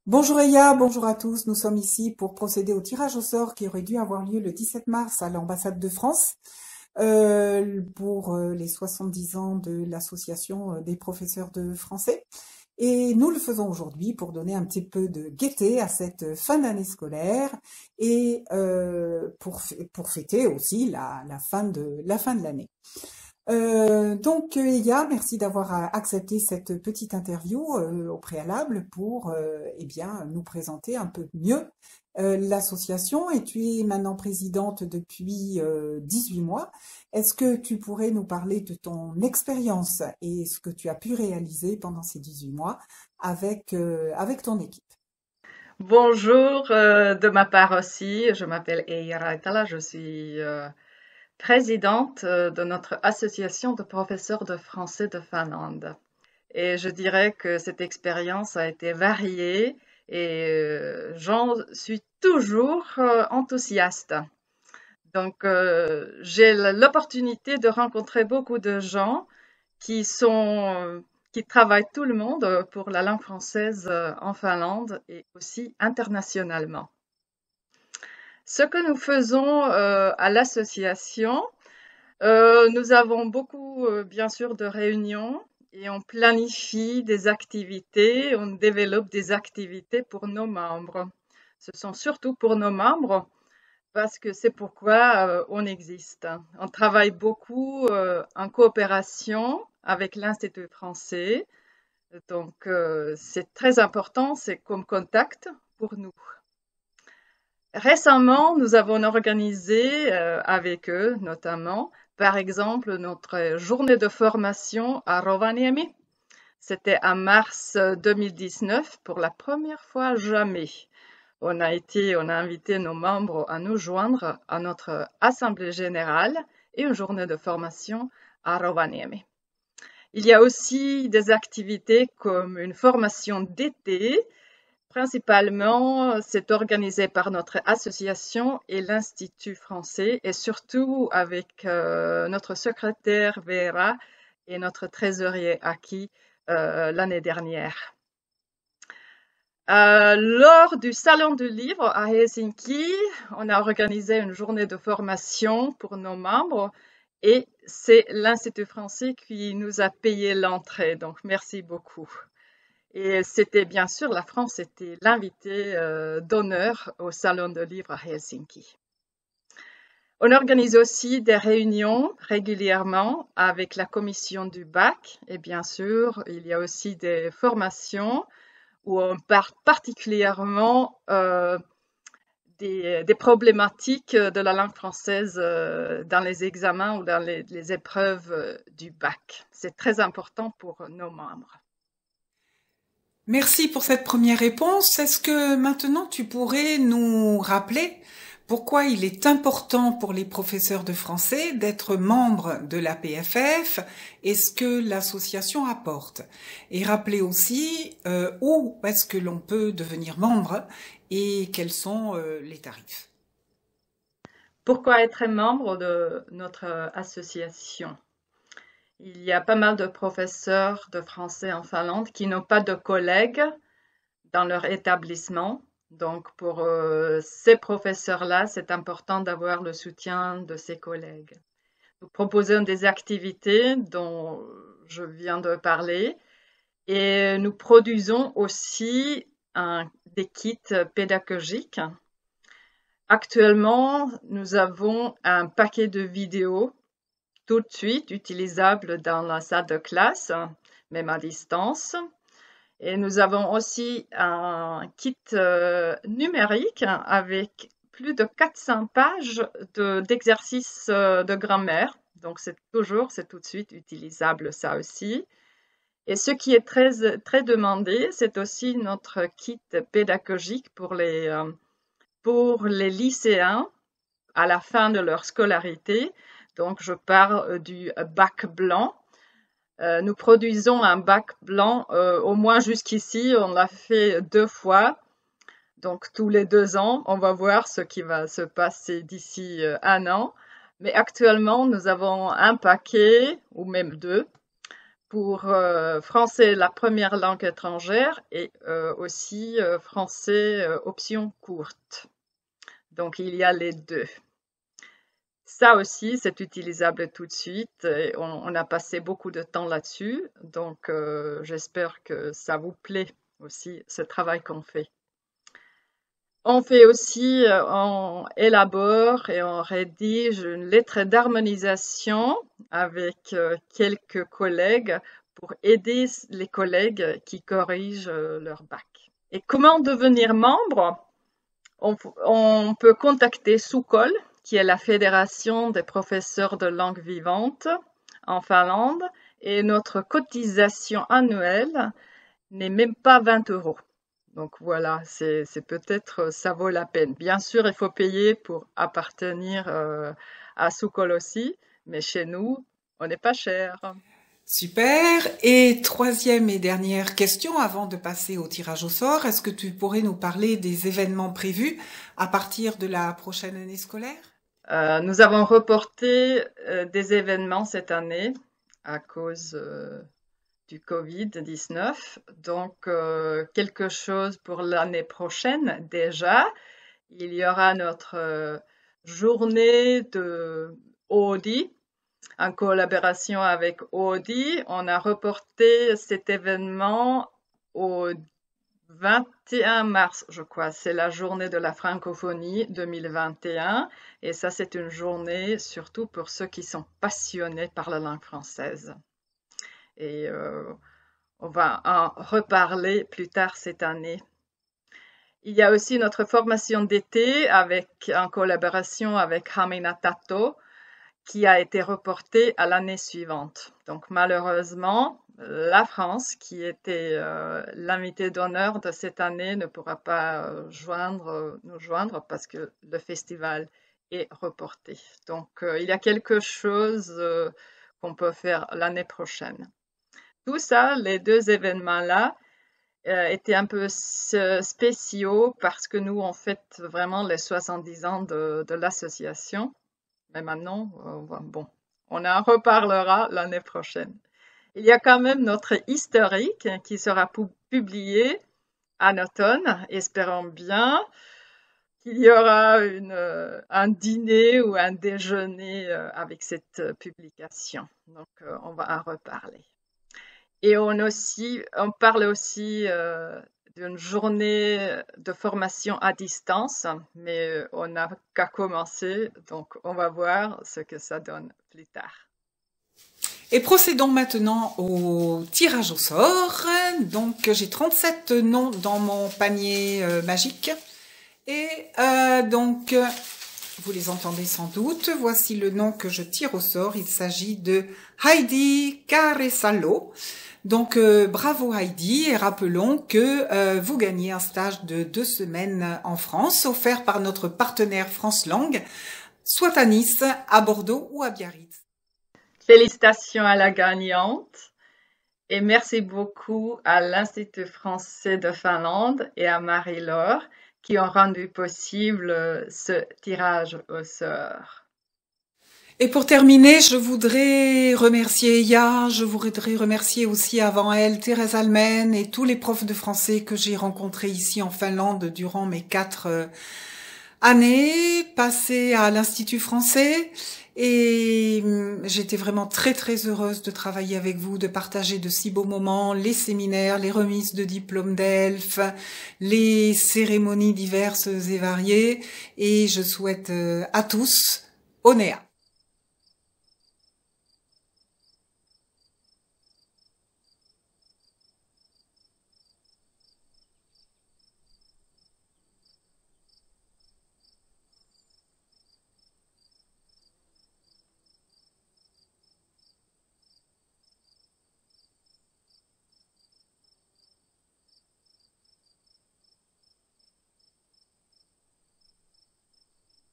Bonjour Eya, bonjour à tous. Nous sommes ici pour procéder au tirage au sort qui aurait dû avoir lieu le 17 mars à l'ambassade de France pour les 70 ans de l'association des professeurs de français. Et nous le faisons aujourd'hui pour donner un petit peu de gaieté à cette fin d'année scolaire et pour fêter aussi la fin de l'année. Eya, merci d'avoir accepté cette petite interview au préalable pour eh bien, nous présenter un peu mieux l'association. Et tu es maintenant présidente depuis 18 mois. Est-ce que tu pourrais nous parler de ton expérience et ce que tu as pu réaliser pendant ces 18 mois avec ton équipe? Bonjour de ma part aussi, je m'appelle Eira Raitala, je suis présidente de notre association de professeurs de français de Finlande. Et je dirais que cette expérience a été variée et j'en suis toujours enthousiaste. Donc j'ai l'opportunité de rencontrer beaucoup de gens qui qui travaillent tout le monde pour la langue française en Finlande et aussi internationalement. Ce que nous faisons à l'association, nous avons beaucoup, bien sûr, de réunions et on planifie des activités, on développe des activités pour nos membres. Ce sont surtout pour nos membres parce que c'est pourquoi on existe. On travaille beaucoup en coopération avec l'Institut français, donc c'est très important, c'est comme contact pour nous. Récemment, nous avons organisé avec eux, notamment, par exemple, notre journée de formation à Rovaniemi. C'était en mars 2019, pour la première fois jamais. On a invité nos membres à nous joindre à notre assemblée générale et une journée de formation à Rovaniemi. Il y a aussi des activités comme une formation d'été. Principalement, c'est organisé par notre association et l'Institut français et surtout avec notre secrétaire Vera et notre trésorier Aki l'année dernière. Lors du Salon du livre à Helsinki, on a organisé une journée de formation pour nos membres et c'est l'Institut français qui nous a payé l'entrée. Donc, merci beaucoup. Et c'était bien sûr, la France était l'invité d'honneur au Salon de livre à Helsinki. On organise aussi des réunions régulièrement avec la commission du bac et bien sûr, il y a aussi des formations où on parle particulièrement des problématiques de la langue française dans les examens ou dans les épreuves du bac. C'est très important pour nos membres. Merci pour cette première réponse. Est-ce que maintenant tu pourrais nous rappeler pourquoi il est important pour les professeurs de français d'être membres de la PFF et ce que l'association apporte? Et rappeler aussi où est-ce que l'on peut devenir membre et quels sont les tarifs. Pourquoi être membre de notre association? Il y a pas mal de professeurs de français en Finlande qui n'ont pas de collègues dans leur établissement. Donc, pour ces professeurs-là, c'est important d'avoir le soutien de ses collègues. Nous proposons des activités dont je viens de parler et nous produisons aussi des kits pédagogiques. Actuellement, nous avons un paquet de vidéos tout de suite utilisables dans la salle de classe, même à distance. Et nous avons aussi un kit numérique avec plus de 400 pages d'exercices de grammaire. Donc c'est tout de suite utilisable ça aussi. Et ce qui est très demandé, c'est aussi notre kit pédagogique pour les lycéens à la fin de leur scolarité. Donc je parle du bac blanc. Nous produisons un bac blanc, au moins jusqu'ici, on l'a fait 2 fois. Donc tous les 2 ans, on va voir ce qui va se passer d'ici un an. Mais actuellement, nous avons un paquet, ou même deux, pour français la première langue étrangère et aussi français option courte. Donc il y a les deux. Ça aussi, c'est utilisable tout de suite. Et on a passé beaucoup de temps là-dessus. Donc j'espère que ça vous plaît aussi, ce travail qu'on fait. On fait aussi, on élabore et on rédige une lettre d'harmonisation avec quelques collègues pour aider les collègues qui corrigent leur bac. Et comment devenir membre? On peut contacter SUKOL, qui est la Fédération des professeurs de langue vivante en Finlande, et notre cotisation annuelle n'est même pas 20 €. Donc voilà, c'est peut-être, ça vaut la peine. Bien sûr, il faut payer pour appartenir à SUKOL aussi, mais chez nous, on n'est pas cher. Super. Et troisième et dernière question avant de passer au tirage au sort, est-ce que tu pourrais nous parler des événements prévus à partir de la prochaine année scolaire? Nous avons reporté des événements cette année à cause du Covid-19. Donc, quelque chose pour l'année prochaine déjà. Il y aura notre journée de OODI en collaboration avec OODI. On a reporté cet événement au 21 mars, je crois. C'est la journée de la francophonie 2021. Et ça, c'est une journée surtout pour ceux qui sont passionnés par la langue française. Et on va en reparler plus tard cette année. Il y a aussi notre formation d'été en collaboration avec Hamina Tato qui a été reportée à l'année suivante. Donc malheureusement, la France, qui était l'invité d'honneur de cette année, ne pourra pas nous joindre parce que le festival est reporté. Donc il y a quelque chose qu'on peut faire l'année prochaine. Tout ça, les deux événements-là, étaient un peu spéciaux parce que nous, on fête vraiment les 70 ans de l'association. Mais maintenant, bon, on en reparlera l'année prochaine. Il y a quand même notre historique qui sera publié en automne. Espérons bien qu'il y aura un dîner ou un déjeuner avec cette publication. Donc, on va en reparler. Et on parle aussi d'une journée de formation à distance, mais on n'a qu'à commencer, donc on va voir ce que ça donne plus tard. Et procédons maintenant au tirage au sort. Donc j'ai 37 noms dans mon panier magique. Et donc, vous les entendez sans doute. Voici le nom que je tire au sort. Il s'agit de Heidi Caresalo. Donc, bravo Heidi, et rappelons que vous gagnez un stage de 2 semaines en France, offert par notre partenaire France Langue, soit à Nice, à Bordeaux ou à Biarritz. Félicitations à la gagnante et merci beaucoup à l'Institut français de Finlande et à Marie-Laure qui ont rendu possible ce tirage au sort. Et pour terminer, je voudrais remercier Eya, je voudrais remercier aussi avant elle Thérèse Almen et tous les profs de français que j'ai rencontrés ici en Finlande durant mes 4 années passées à l'Institut français. Et j'étais vraiment très très heureuse de travailler avec vous, de partager de si beaux moments, les séminaires, les remises de diplômes d'ELF, les cérémonies diverses et variées. Et je souhaite à tous, Onea.